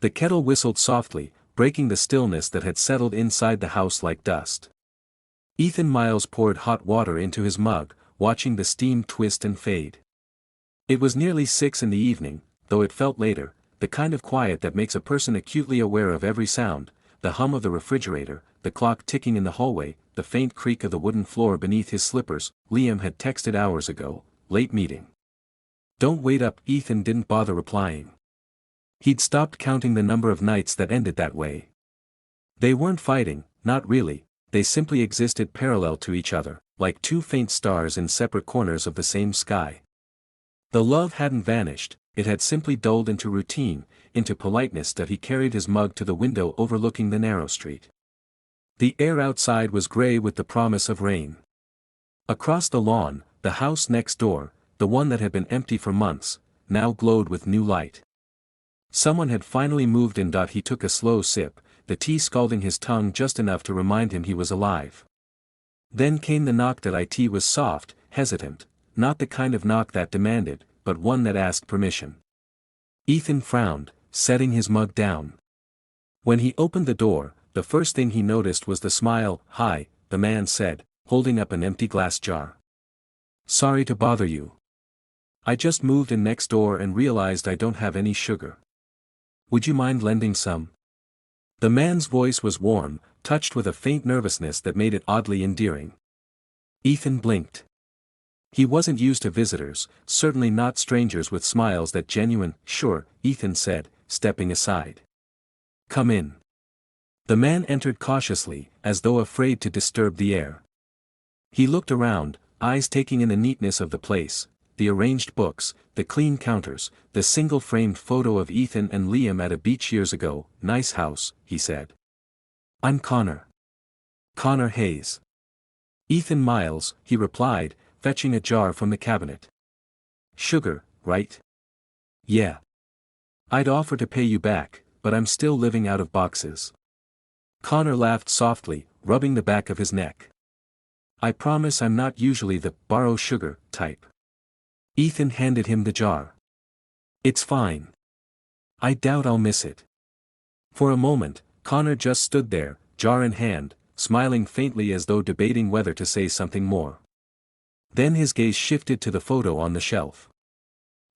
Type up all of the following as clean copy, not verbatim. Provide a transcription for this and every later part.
The kettle whistled softly, breaking the stillness that had settled inside the house like dust. Ethan Miles poured hot water into his mug, watching the steam twist and fade. It was nearly 6 in the evening, though it felt later, the kind of quiet that makes a person acutely aware of every sound, the hum of the refrigerator, the clock ticking in the hallway, the faint creak of the wooden floor beneath his slippers. Liam had texted hours ago, late meeting. Don't wait up. Ethan didn't bother replying. He'd stopped counting the number of nights that ended that way. They weren't fighting, not really, they simply existed parallel to each other, like two faint stars in separate corners of the same sky. The love hadn't vanished, it had simply dulled into routine, into politeness. That he carried his mug to the window overlooking the narrow street. The air outside was gray with the promise of rain. Across the lawn, the house next door, the one that had been empty for months, now glowed with new light. Someone had finally moved in. He took a slow sip, the tea scalding his tongue just enough to remind him he was alive. Then came the knock. It was soft, hesitant, not the kind of knock that demanded, but one that asked permission. Ethan frowned, setting his mug down. When he opened the door, the first thing he noticed was the smile. "Hi," the man said, holding up an empty glass jar. "Sorry to bother you. I just moved in next door and realized I don't have any sugar. Would you mind lending some?" The man's voice was warm, touched with a faint nervousness that made it oddly endearing. Ethan blinked. He wasn't used to visitors, certainly not strangers with smiles that genuine. "Sure," Ethan said, stepping aside. "Come in." The man entered cautiously, as though afraid to disturb the air. He looked around, eyes taking in the neatness of the place, the arranged books, the clean counters, the single-framed photo of Ethan and Liam at a beach years ago. "Nice house," he said. "I'm Connor. Connor Hayes." "Ethan Miles," he replied, fetching a jar from the cabinet. "Sugar, right?" "Yeah. I'd offer to pay you back, but I'm still living out of boxes." Connor laughed softly, rubbing the back of his neck. "I promise I'm not usually the borrow sugar type." Ethan handed him the jar. "It's fine. I doubt I'll miss it." For a moment, Connor just stood there, jar in hand, smiling faintly as though debating whether to say something more. Then his gaze shifted to the photo on the shelf.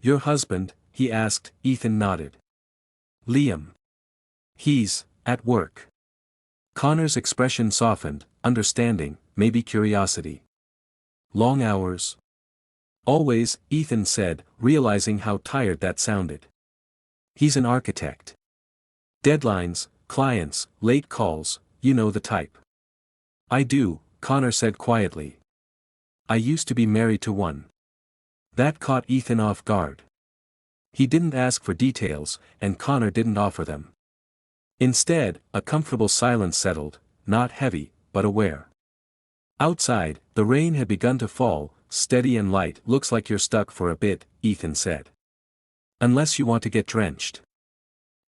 "Your husband?" he asked. Ethan nodded. "Liam. He's at work." Connor's expression softened, understanding, maybe curiosity. "Long hours?" "Always," Ethan said, realizing how tired that sounded. "He's an architect. Deadlines, clients, late calls, you know the type." "I do," Connor said quietly. "I used to be married to one." That caught Ethan off guard. He didn't ask for details, and Connor didn't offer them. Instead, a comfortable silence settled, not heavy, but aware. Outside, the rain had begun to fall, steady and light. "Looks like you're stuck for a bit," Ethan said. "Unless you want to get drenched."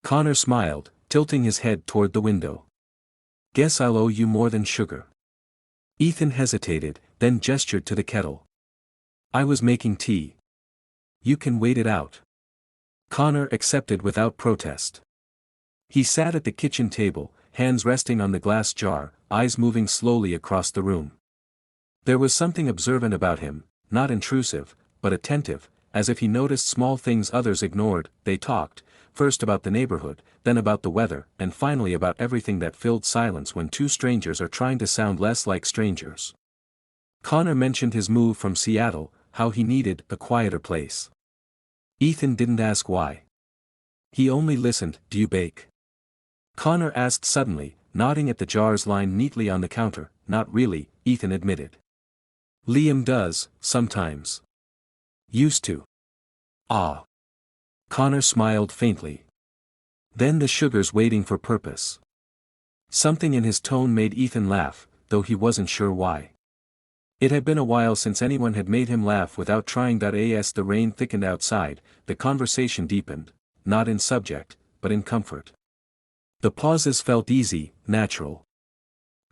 Connor smiled, tilting his head toward the window. "Guess I'll owe you more than sugar." Ethan hesitated, then gestured to the kettle. "I was making tea. You can wait it out." Connor accepted without protest. He sat at the kitchen table, hands resting on the glass jar, eyes moving slowly across the room. There was something observant about him, not intrusive, but attentive, as if he noticed small things others ignored. They talked, first about the neighborhood, then about the weather, and finally about everything that filled silence when two strangers are trying to sound less like strangers. Connor mentioned his move from Seattle, how he needed a quieter place. Ethan didn't ask why. He only listened. "Do you bake?" Connor asked suddenly, nodding at the jars lined neatly on the counter. "Not really," Ethan admitted. "Liam does, sometimes. Used to." "Ah." Connor smiled faintly. "Then the sugar's waiting for purpose." Something in his tone made Ethan laugh, though he wasn't sure why. It had been a while since anyone had made him laugh without trying. As the rain thickened outside, the conversation deepened, not in subject, but in comfort. The pauses felt easy, natural.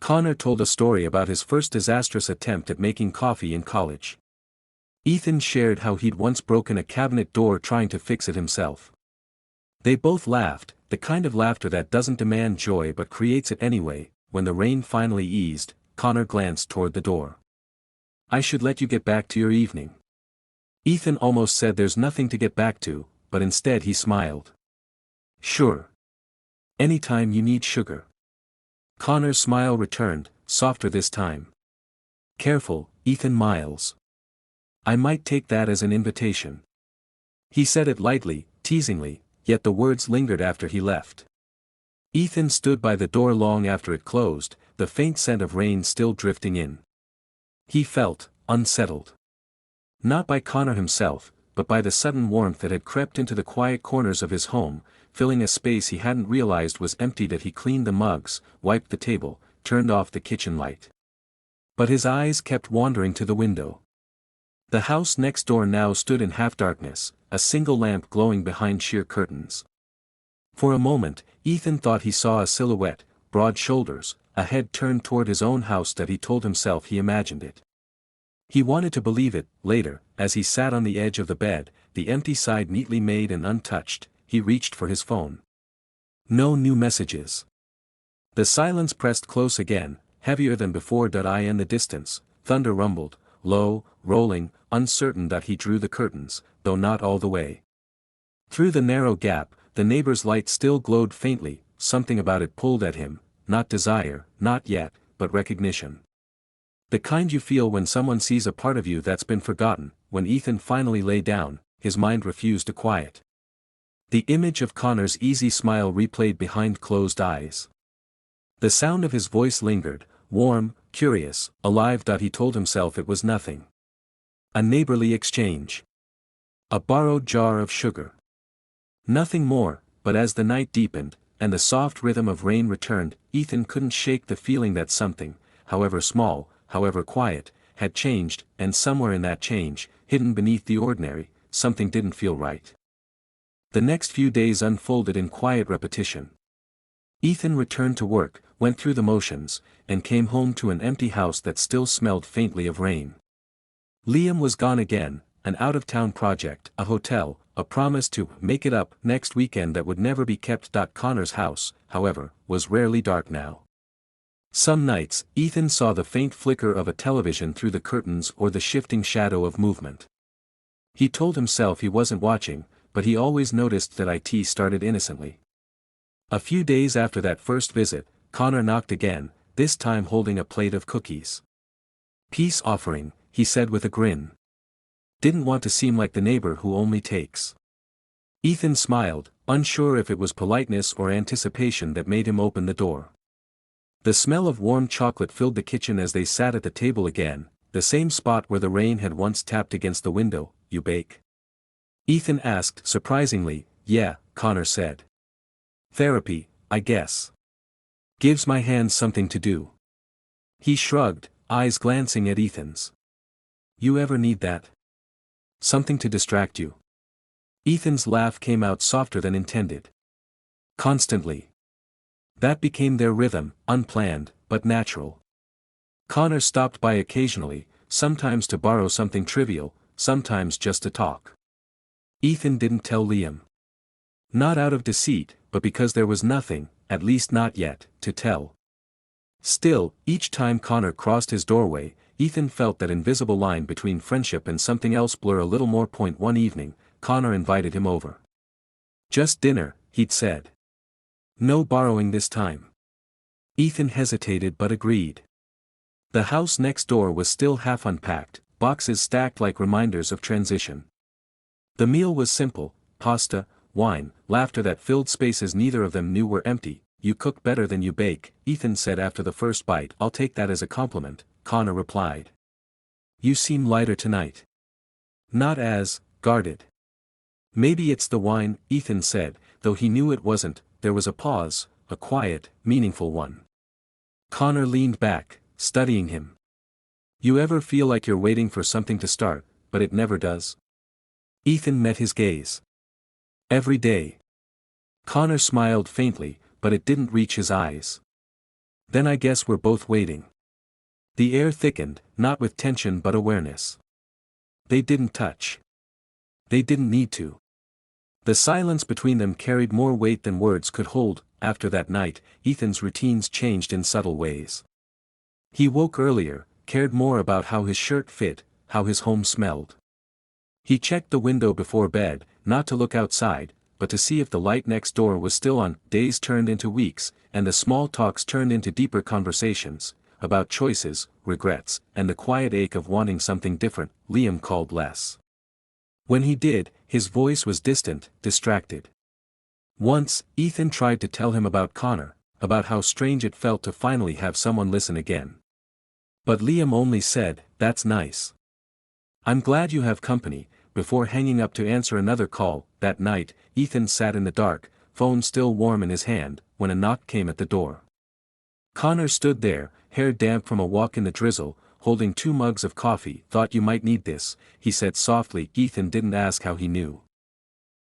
Connor told a story about his first disastrous attempt at making coffee in college. Ethan shared how he'd once broken a cabinet door trying to fix it himself. They both laughed, the kind of laughter that doesn't demand joy but creates it anyway. When the rain finally eased, Connor glanced toward the door. "I should let you get back to your evening." Ethan almost said there's nothing to get back to, but instead he smiled. "Sure. Anytime you need sugar." Connor's smile returned, softer this time. "Careful, Ethan Miles. I might take that as an invitation." He said it lightly, teasingly, yet the words lingered after he left. Ethan stood by the door long after it closed, the faint scent of rain still drifting in. He felt unsettled. Not by Connor himself, but by the sudden warmth that had crept into the quiet corners of his home, filling a space he hadn't realized was empty. That he cleaned the mugs, wiped the table, turned off the kitchen light. But his eyes kept wandering to the window. The house next door now stood in half-darkness, a single lamp glowing behind sheer curtains. For a moment, Ethan thought he saw a silhouette, broad shoulders, a head turned toward his own house. That he told himself he imagined it. He wanted to believe it. Later, as he sat on the edge of the bed, the empty side neatly made and untouched, he reached for his phone. No new messages. The silence pressed close again, heavier than before. In the distance, thunder rumbled, low, rolling, uncertain. That he drew the curtains, though not all the way. Through the narrow gap, the neighbor's light still glowed faintly. Something about it pulled at him, not desire, not yet, but recognition. The kind you feel when someone sees a part of you that's been forgotten. When Ethan finally lay down, his mind refused to quiet. The image of Connor's easy smile replayed behind closed eyes. The sound of his voice lingered, warm, curious, alive. He told himself it was nothing. A neighborly exchange. A borrowed jar of sugar. Nothing more. But as the night deepened, and the soft rhythm of rain returned, Ethan couldn't shake the feeling that something, however small, however quiet, had changed. And somewhere in that change, hidden beneath the ordinary, something didn't feel right. The next few days unfolded in quiet repetition. Ethan returned to work, went through the motions, and came home to an empty house that still smelled faintly of rain. Liam was gone again, an out-of-town project, a hotel, a promise to make it up next weekend that would never be kept. Connor's house, however, was rarely dark now. Some nights, Ethan saw the faint flicker of a television through the curtains or the shifting shadow of movement. He told himself he wasn't watching, but he always noticed that it started innocently. A few days after that first visit, Connor knocked again, this time holding a plate of cookies. "Peace offering," he said with a grin. Didn't want to seem like the neighbor who only takes. Ethan smiled, unsure if it was politeness or anticipation that made him open the door. The smell of warm chocolate filled the kitchen as they sat at the table again, the same spot where the rain had once tapped against the window. "You bake?" Ethan asked surprisingly. "Yeah," Connor said. "Therapy, I guess. Gives my hands something to do." He shrugged, eyes glancing at Ethan's. "You ever need that? Something to distract you?" Ethan's laugh came out softer than intended. "Constantly." That became their rhythm, unplanned, but natural. Connor stopped by occasionally, sometimes to borrow something trivial, sometimes just to talk. Ethan didn't tell Liam. Not out of deceit, but because there was nothing, at least not yet, to tell. Still, each time Connor crossed his doorway, Ethan felt that invisible line between friendship and something else blur a little more. One evening, Connor invited him over. "Just dinner," he'd said. "No borrowing this time." Ethan hesitated but agreed. The house next door was still half unpacked, boxes stacked like reminders of transition. The meal was simple, pasta, wine, laughter that filled spaces neither of them knew were empty. "You cook better than you bake," Ethan said after the first bite. "I'll take that as a compliment," Connor replied. "You seem lighter tonight." "Not as guarded." "Maybe it's the wine," Ethan said, though he knew it wasn't. There was a pause, a quiet, meaningful one. Connor leaned back, studying him. "You ever feel like you're waiting for something to start, but it never does?" Ethan met his gaze. "Every day." Connor smiled faintly, but it didn't reach his eyes. "Then I guess we're both waiting." The air thickened, not with tension but awareness. They didn't touch. They didn't need to. The silence between them carried more weight than words could hold. After that night, Ethan's routines changed in subtle ways. He woke earlier, cared more about how his shirt fit, how his home smelled. He checked the window before bed, not to look outside, but to see if the light next door was still on. Days turned into weeks, and the small talks turned into deeper conversations, about choices, regrets, and the quiet ache of wanting something different. Liam called less. When he did, his voice was distant, distracted. Once, Ethan tried to tell him about Connor, about how strange it felt to finally have someone listen again. But Liam only said, "That's nice. I'm glad you have company," before hanging up to answer another call. That night, Ethan sat in the dark, phone still warm in his hand, when a knock came at the door. Connor stood there, hair damp from a walk in the drizzle, holding 2 mugs of coffee. "Thought you might need this," he said softly. Ethan didn't ask how he knew.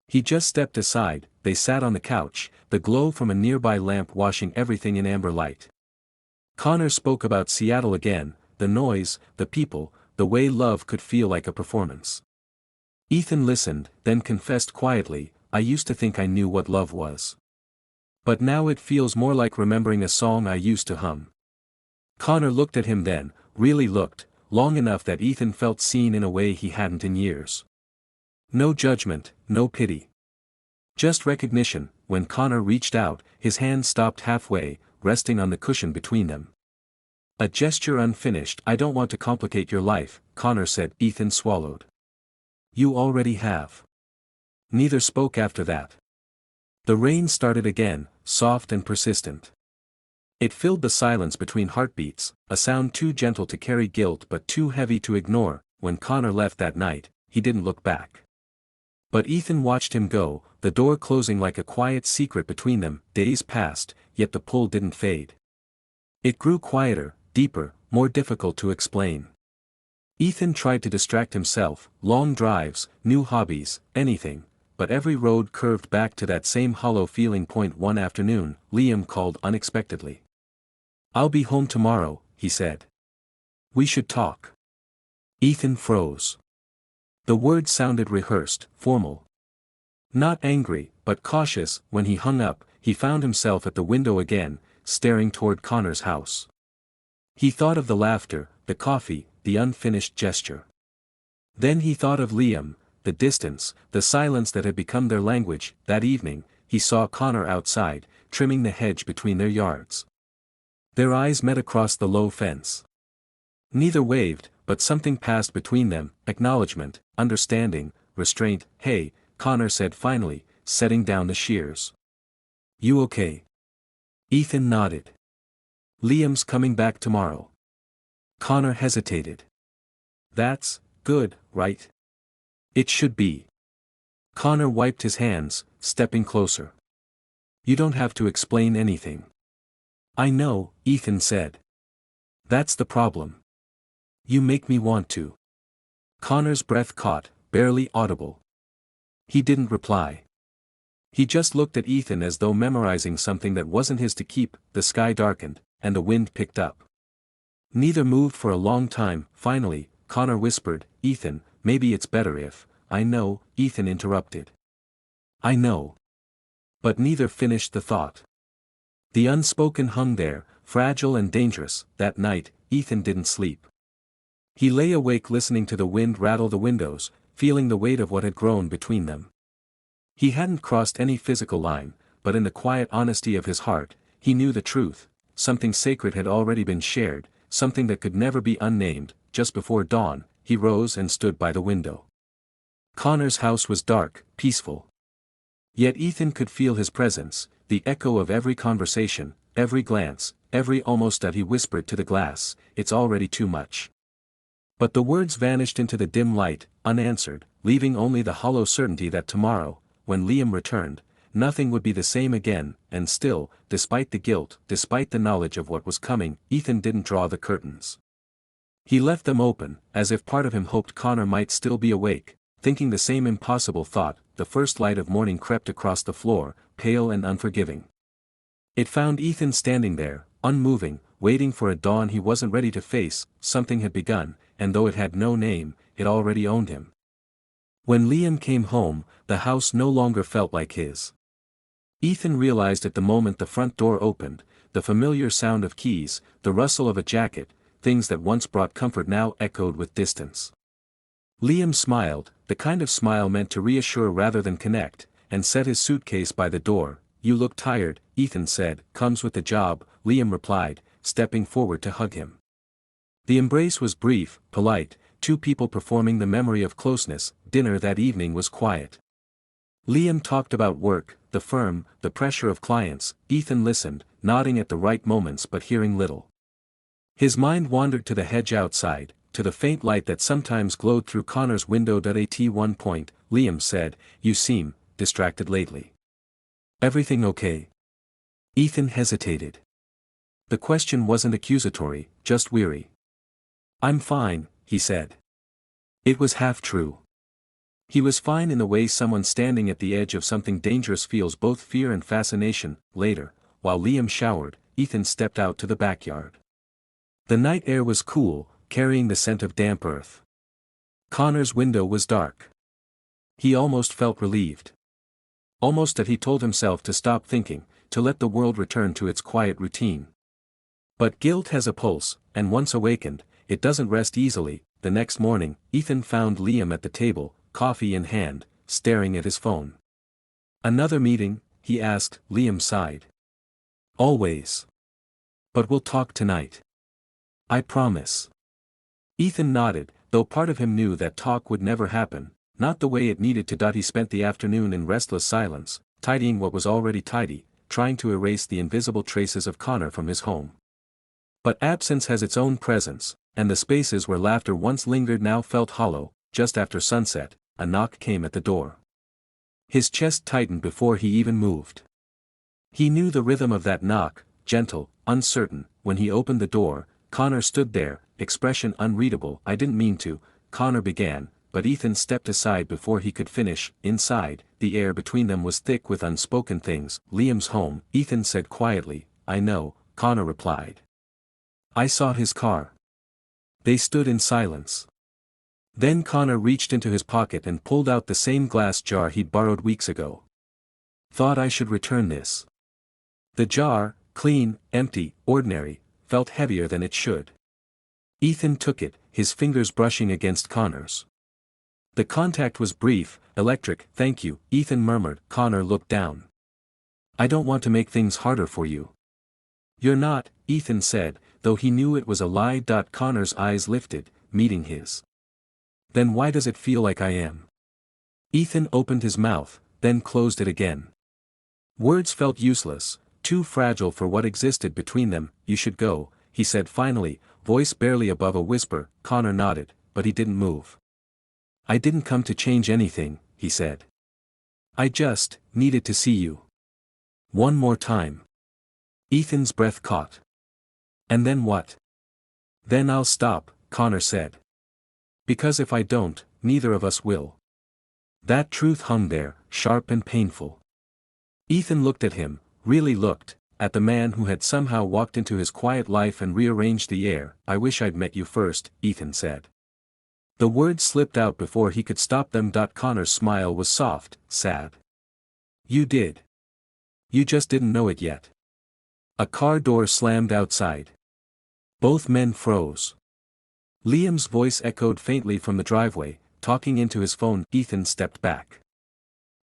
He just stepped aside. They sat on the couch, the glow from a nearby lamp washing everything in amber light. Connor spoke about Seattle again, the noise, the people, the way love could feel like a performance. Ethan listened, then confessed quietly, "I used to think I knew what love was. But now it feels more like remembering a song I used to hum." Connor looked at him then, really looked, long enough that Ethan felt seen in a way he hadn't in years. No judgment, no pity. Just recognition. When Connor reached out, his hand stopped halfway, resting on the cushion between them. A gesture unfinished. "I don't want to complicate your life," Connor said. Ethan swallowed. "You already have." Neither spoke after that. The rain started again, soft and persistent. It filled the silence between heartbeats, a sound too gentle to carry guilt but too heavy to ignore. When Connor left that night, he didn't look back. But Ethan watched him go, the door closing like a quiet secret between them. Days passed, yet the pull didn't fade. It grew quieter, deeper, more difficult to explain. Ethan tried to distract himself, long drives, new hobbies, anything, but every road curved back to that same hollow feeling. Point. One afternoon, Liam called unexpectedly. "I'll be home tomorrow," he said. "We should talk." Ethan froze. The words sounded rehearsed, formal. Not angry, but cautious. When he hung up, he found himself at the window again, staring toward Connor's house. He thought of the laughter, the coffee, the unfinished gesture. Then he thought of Liam, the distance, the silence that had become their language. That evening, he saw Connor outside, trimming the hedge between their yards. Their eyes met across the low fence. Neither waved, but something passed between them, acknowledgement, understanding, restraint. "Hey," Connor said finally, setting down the shears. "You okay?" Ethan nodded. "Liam's coming back tomorrow." Connor hesitated. "That's good, right?" "It should be." Connor wiped his hands, stepping closer. "You don't have to explain anything." "I know," Ethan said. "That's the problem. You make me want to." Connor's breath caught, barely audible. He didn't reply. He just looked at Ethan as though memorizing something that wasn't his to keep. The sky darkened, and the wind picked up. Neither moved for a long time. Finally, Connor whispered, "Ethan, maybe it's better if—" "I know," Ethan interrupted. "I know." But neither finished the thought. The unspoken hung there, fragile and dangerous. That night, Ethan didn't sleep. He lay awake listening to the wind rattle the windows, feeling the weight of what had grown between them. He hadn't crossed any physical line, but in the quiet honesty of his heart, he knew the truth. Something sacred had already been shared, something that could never be unnamed. Just before dawn, he rose and stood by the window. Connor's house was dark, peaceful. Yet Ethan could feel his presence, the echo of every conversation, every glance, every almost that he whispered to the glass, "It's already too much." But the words vanished into the dim light, unanswered, leaving only the hollow certainty that tomorrow, when Liam returned, nothing would be the same again. And still, despite the guilt, despite the knowledge of what was coming, Ethan didn't draw the curtains. He left them open, as if part of him hoped Connor might still be awake, thinking the same impossible thought. The first light of morning crept across the floor, pale and unforgiving. It found Ethan standing there, unmoving, waiting for a dawn he wasn't ready to face. Something had begun, and though it had no name, it already owned him. When Liam came home, the house no longer felt like his. Ethan realized at the moment the front door opened, the familiar sound of keys, the rustle of a jacket, things that once brought comfort now echoed with distance. Liam smiled, the kind of smile meant to reassure rather than connect, and set his suitcase by the door. "You look tired," Ethan said. "Comes with the job," Liam replied, stepping forward to hug him. The embrace was brief, polite, two people performing the memory of closeness. Dinner that evening was quiet. Liam talked about work, the firm, the pressure of clients. Ethan listened, nodding at the right moments but hearing little. His mind wandered to the hedge outside, to the faint light that sometimes glowed through Connor's window. At one point, Liam said, "You seem distracted lately. Everything okay?" Ethan hesitated. The question wasn't accusatory, just weary. "I'm fine," he said. It was half true. He was fine in the way someone standing at the edge of something dangerous feels both fear and fascination. Later, while Liam showered, Ethan stepped out to the backyard. The night air was cool, carrying the scent of damp earth. Connor's window was dark. He almost felt relieved. Almost that he told himself to stop thinking, to let the world return to its quiet routine. But guilt has a pulse, and once awakened, it doesn't rest easily. The next morning, Ethan found Liam at the table, coffee in hand, staring at his phone. "Another meeting?" he asked. Liam sighed. "Always. But we'll talk tonight. I promise." Ethan nodded, though part of him knew that talk would never happen, not the way it needed to. He spent the afternoon in restless silence, tidying what was already tidy, trying to erase the invisible traces of Connor from his home. But absence has its own presence, and the spaces where laughter once lingered now felt hollow. Just after sunset, a knock came at the door. His chest tightened before he even moved. He knew the rhythm of that knock, gentle, uncertain. When he opened the door, Connor stood there, expression unreadable. "I didn't mean to," Connor began, but Ethan stepped aside before he could finish. Inside, the air between them was thick with unspoken things. "Liam's home," Ethan said quietly. "I know," Connor replied. "I saw his car." They stood in silence. Then Connor reached into his pocket and pulled out the same glass jar he'd borrowed weeks ago. "Thought I should return this." The jar, clean, empty, ordinary, felt heavier than it should. Ethan took it, his fingers brushing against Connor's. The contact was brief, electric. "Thank you," Ethan murmured. Connor looked down. "I don't want to make things harder for you." "You're not," Ethan said, though he knew it was a lie. Connor's eyes lifted, meeting his. "Then why does it feel like I am?" Ethan opened his mouth, then closed it again. Words felt useless, too fragile for what existed between them. "You should go," he said finally, voice barely above a whisper. Connor nodded, but he didn't move. "I didn't come to change anything," he said. "I just needed to see you. One more time." Ethan's breath caught. "And then what?" "Then I'll stop," Connor said. "Because if I don't, neither of us will." That truth hung there, sharp and painful. Ethan looked at him, really looked, at the man who had somehow walked into his quiet life and rearranged the air. "I wish I'd met you first," Ethan said. The words slipped out before he could stop them. Connor's smile was soft, sad. "You did. You just didn't know it yet." A car door slammed outside. Both men froze. Liam's voice echoed faintly from the driveway, talking into his phone. Ethan stepped back.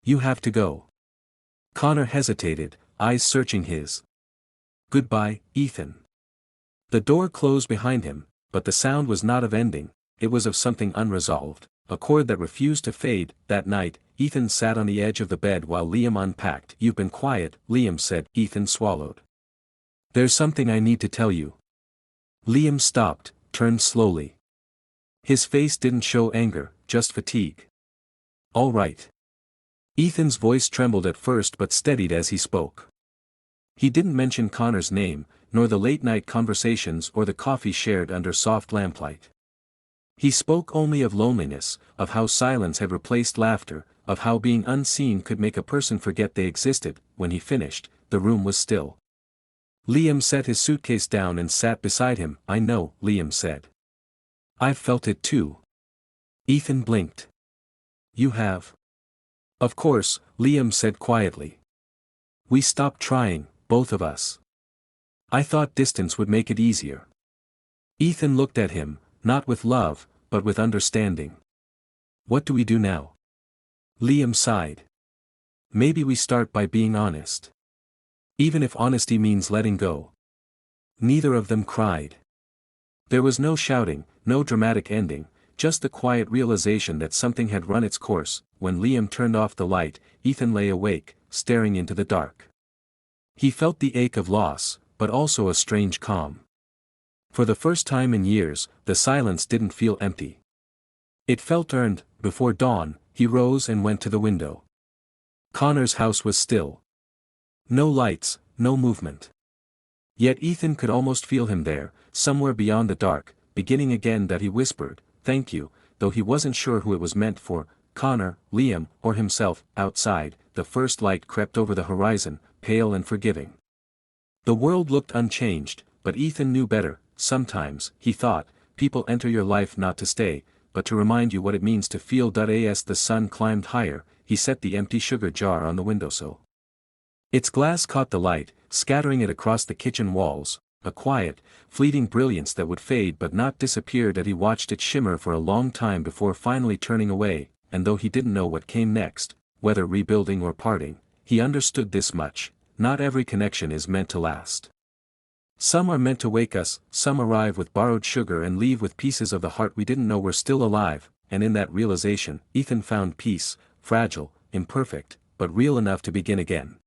"You have to go." Connor hesitated, eyes searching his. "Goodbye, Ethan." The door closed behind him, but the sound was not of ending, it was of something unresolved, a chord that refused to fade. That night, Ethan sat on the edge of the bed while Liam unpacked. "You've been quiet," Liam said. Ethan swallowed. "There's something I need to tell you." Liam stopped, turned slowly. His face didn't show anger, just fatigue. "All right." Ethan's voice trembled at first but steadied as he spoke. He didn't mention Connor's name, nor the late-night conversations or the coffee shared under soft lamplight. He spoke only of loneliness, of how silence had replaced laughter, of how being unseen could make a person forget they existed. When he finished, the room was still. Liam set his suitcase down and sat beside him. "I know," Liam said. "I've felt it too." Ethan blinked. You have. Of course, Liam said quietly. We stopped trying, both of us. I thought distance would make it easier. Ethan looked at him, not with love, but with understanding. What do we do now? Liam sighed. Maybe we start by being honest. Even if honesty means letting go. Neither of them cried. There was no shouting, no dramatic ending, just the quiet realization that something had run its course. When Liam turned off the light, Ethan lay awake, staring into the dark. He felt the ache of loss, but also a strange calm. For the first time in years, the silence didn't feel empty. It felt earned. Before dawn, he rose and went to the window. Connor's house was still. No lights, no movement. Yet Ethan could almost feel him there, somewhere beyond the dark, beginning again that he whispered, "Thank you," though he wasn't sure who it was meant for, Connor, Liam, or himself. Outside, the first light crept over the horizon, pale and forgiving. The world looked unchanged, but Ethan knew better. Sometimes, he thought, people enter your life not to stay, but to remind you what it means to feel. As the sun climbed higher, he set the empty sugar jar on the windowsill. Its glass caught the light, scattering it across the kitchen walls, a quiet, fleeting brilliance that would fade but not disappear. He watched it shimmer for a long time before finally turning away, and though he didn't know what came next, whether rebuilding or parting, he understood this much: not every connection is meant to last. Some are meant to wake us, some arrive with borrowed sugar and leave with pieces of the heart we didn't know were still alive, and in that realization, Ethan found peace, fragile, imperfect, but real enough to begin again.